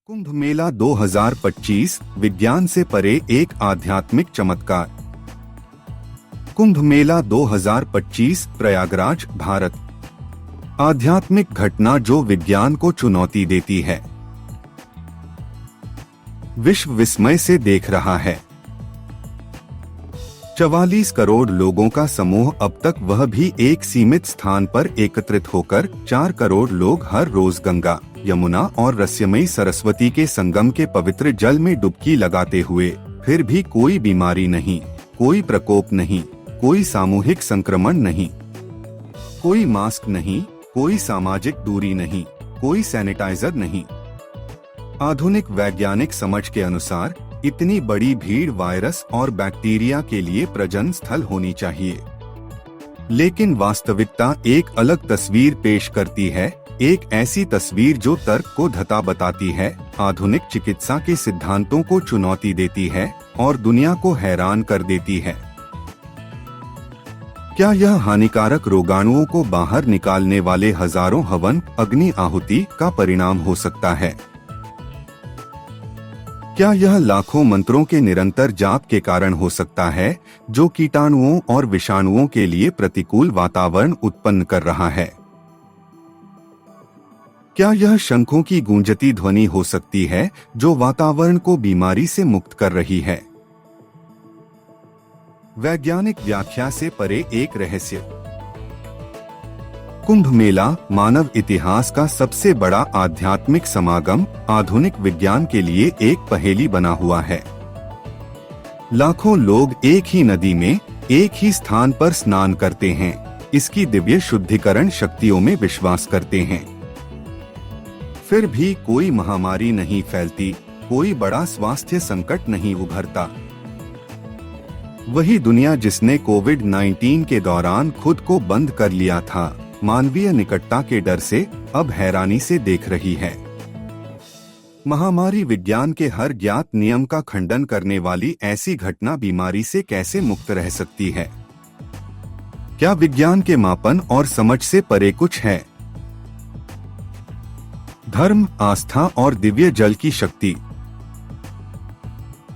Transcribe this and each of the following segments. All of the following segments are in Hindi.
कुंभ मेला 2025 विज्ञान से परे एक आध्यात्मिक चमत्कार। कुंभ मेला 2025 प्रयागराज, भारत। आध्यात्मिक घटना जो विज्ञान को चुनौती देती है। विश्व विस्मय से देख रहा है। 44 करोड़ लोगों का समूह, अब तक वह भी एक सीमित स्थान पर एकत्रित होकर 4 करोड़ लोग हर रोज गंगा, यमुना और रहस्यमयी सरस्वती के संगम के पवित्र जल में डुबकी लगाते हुए, फिर भी कोई बीमारी नहीं, कोई प्रकोप नहीं, कोई सामूहिक संक्रमण नहीं, कोई मास्क नहीं, कोई सामाजिक दूरी नहीं, कोई सैनिटाइजर नहीं। आधुनिक वैज्ञानिक समझ के अनुसार इतनी बड़ी भीड़ वायरस और बैक्टीरिया के लिए प्रजनन स्थल होनी चाहिए, लेकिन वास्तविकता एक अलग तस्वीर पेश करती है। एक ऐसी तस्वीर जो तर्क को धता बताती है, आधुनिक चिकित्सा के सिद्धांतों को चुनौती देती है और दुनिया को हैरान कर देती है। क्या यह हानिकारक रोगाणुओं को बाहर निकालने वाले हजारों हवन अग्नि आहुति का परिणाम हो सकता है? क्या यह लाखों मंत्रों के निरंतर जाप के कारण हो सकता है, जो कीटाणुओं और विषाणुओं के लिए प्रतिकूल वातावरण उत्पन्न कर रहा है? क्या यह शंखों की गूंजती ध्वनि हो सकती है, जो वातावरण को बीमारी से मुक्त कर रही है? वैज्ञानिक व्याख्या से परे एक रहस्य। कुंभ मेला मानव इतिहास का सबसे बड़ा आध्यात्मिक समागम आधुनिक विज्ञान के लिए एक पहेली बना हुआ है। लाखों लोग एक ही नदी में एक ही स्थान पर स्नान करते हैं, इसकी दिव्य शुद्धिकरण शक्तियों में विश्वास करते हैं। फिर भी कोई महामारी नहीं फैलती, कोई बड़ा स्वास्थ्य संकट नहीं उभरता। वही दुनिया जिसने कोविड-19 के दौरान खुद को बंद कर लिया था, मानवीय निकटता के डर से अब हैरानी से देख रही है। महामारी विज्ञान के हर ज्ञात नियम का खंडन करने वाली ऐसी घटना बीमारी से कैसे मुक्त रह सकती है? क्या विज्ञान के मापन और समझ से परे कुछ है? धर्म, आस्था और दिव्य जल की शक्ति।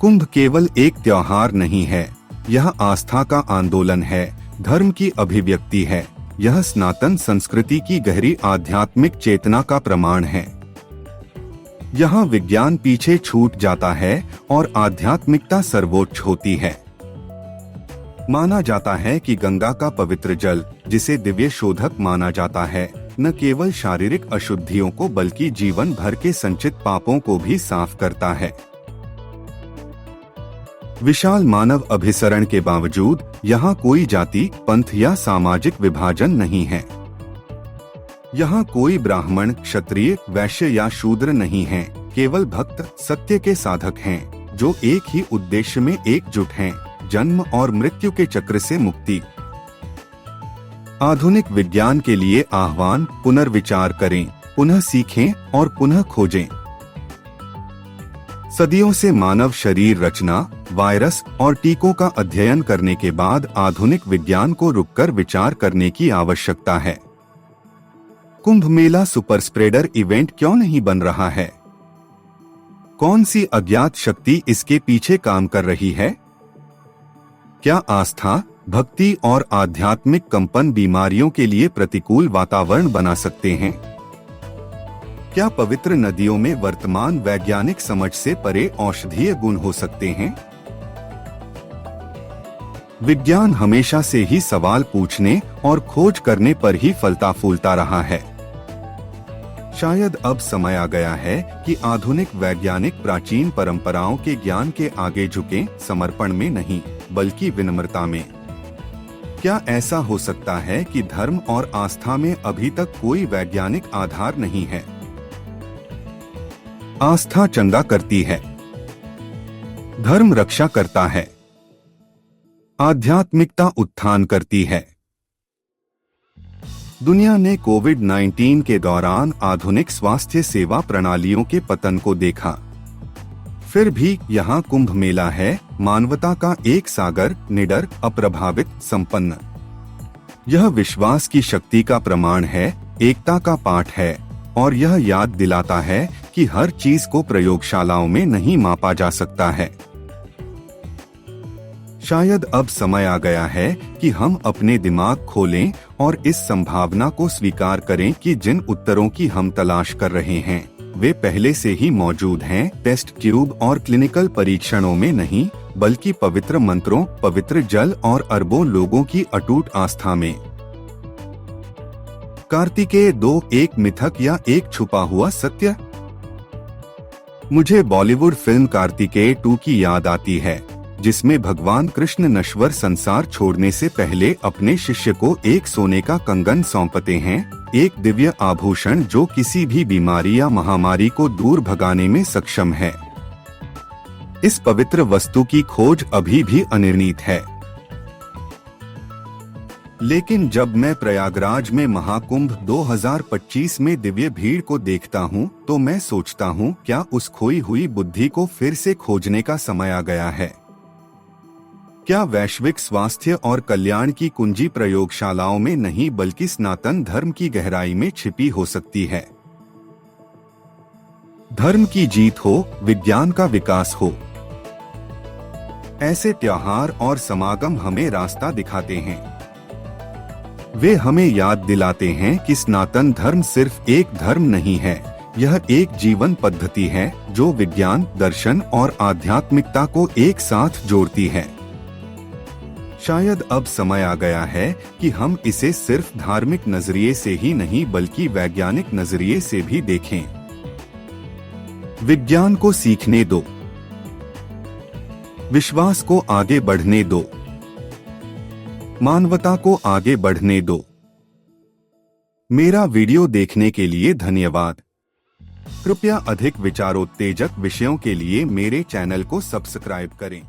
कुंभ केवल एक त्योहार नहीं है, यह आस्था का आंदोलन है, धर्म की अभिव्यक्ति है। यह सनातन संस्कृति की गहरी आध्यात्मिक चेतना का प्रमाण है। यहाँ विज्ञान पीछे छूट जाता है और आध्यात्मिकता सर्वोच्च होती है। माना जाता है कि गंगा का पवित्र जल, जिसे दिव्य शोधक माना जाता है, न केवल शारीरिक अशुद्धियों को बल्कि जीवन भर के संचित पापों को भी साफ करता है। विशाल मानव अभिसरण के बावजूद यहाँ कोई जाति, पंथ या सामाजिक विभाजन नहीं है। यहाँ कोई ब्राह्मण, क्षत्रिय, वैश्य या शूद्र नहीं है, केवल भक्त, सत्य के साधक हैं, जो एक ही उद्देश्य में एकजुट हैं, जन्म और मृत्यु के चक्र से मुक्ति। आधुनिक विज्ञान के लिए आह्वान, पुनर्विचार करें, पुनः सीखें और पुनः खोजें। सदियों से मानव शरीर रचना, वायरस और टीकों का अध्ययन करने के बाद आधुनिक विज्ञान को रुककर विचार करने की आवश्यकता है। Kumbh Mela super spreader event क्यों नहीं बन रहा है? कौन सी अज्ञात शक्ति इसके पीछे काम कर रही है? क्या आस्था, भक्ति और आध्यात्मिक कंपन बीमारियों के लिए प्रतिकूल वातावरण बना सकते हैं? क्या पवित्र नदियों में वर्तमान वैज्ञानिक समझ से परे औषधीय गुण हो सकते हैं? विज्ञान हमेशा से ही सवाल पूछने और खोज करने पर ही फलता फूलता रहा है। शायद अब समय आ गया है कि आधुनिक वैज्ञानिक प्राचीन परंपराओं के ज्ञान के आगे झुकें, समर्पण में नहीं बल्कि विनम्रता में। क्या ऐसा हो सकता है कि धर्म और आस्था में अभी तक कोई वैज्ञानिक आधार नहीं है? आस्था चंगा करती है, धर्म रक्षा करता है, आध्यात्मिकता उत्थान करती है। दुनिया ने कोविड-19 के दौरान आधुनिक स्वास्थ्य सेवा प्रणालियों के पतन को देखा। फिर भी यहाँ कुंभ मेला है, मानवता का एक सागर, निडर, अप्रभावित, संपन्न। यह विश्वास की शक्ति का प्रमाण है, एकता का पाठ है और यह याद दिलाता है कि हर चीज को प्रयोगशालाओं में नहीं मापा जा सकता है। शायद अब समय आ गया है कि हम अपने दिमाग खोलें और इस संभावना को स्वीकार करें कि जिन उत्तरों की हम तलाश कर रहे हैं वे पहले से ही मौजूद हैं, टेस्ट ट्यूब और क्लिनिकल परीक्षणों में नहीं, बल्कि पवित्र मंत्रों, पवित्र जल और अरबों लोगों की अटूट आस्था में। कार्तिकेय 2, एक मिथक या एक छुपा हुआ सत्य। मुझे बॉलीवुड फिल्म कार्तिकेय 2 की याद आती है, जिसमें भगवान कृष्ण नश्वर संसार छोड़ने से पहले अपने शिष्य को एक सोने का कंगन सौंपते हैं, एक दिव्य आभूषण जो किसी भी बीमारी या महामारी को दूर भगाने में सक्षम है। इस पवित्र वस्तु की खोज अभी भी अनिर्णित है। लेकिन जब मैं प्रयागराज में महाकुंभ 2025 में दिव्य भीड़ को देखता हूं, तो मैं सोचता हूं, क्या उस खोई हुई बुद्धि को फिर से खोजने का समय आ गया है? क्या वैश्विक स्वास्थ्य और कल्याण की कुंजी प्रयोगशालाओं में नहीं बल्कि सनातन धर्म की गहराई में छिपी हो सकती है? धर्म की जीत हो, विज्ञान का विकास हो। ऐसे त्योहार और समागम हमें रास्ता दिखाते हैं। वे हमें याद दिलाते हैं कि सनातन धर्म सिर्फ एक धर्म नहीं है, यह एक जीवन पद्धति है जो विज्ञान, दर्शन और आध्यात्मिकता को एक साथ जोड़ती है। शायद अब समय आ गया है कि हम इसे सिर्फ धार्मिक नजरिए से ही नहीं बल्कि वैज्ञानिक नजरिए से भी देखें। विज्ञान को सीखने दो, विश्वास को आगे बढ़ने दो, मानवता को आगे बढ़ने दो। मेरा वीडियो देखने के लिए धन्यवाद। कृपया अधिक विचारोत्तेजक विषयों के लिए मेरे चैनल को सब्सक्राइब करें।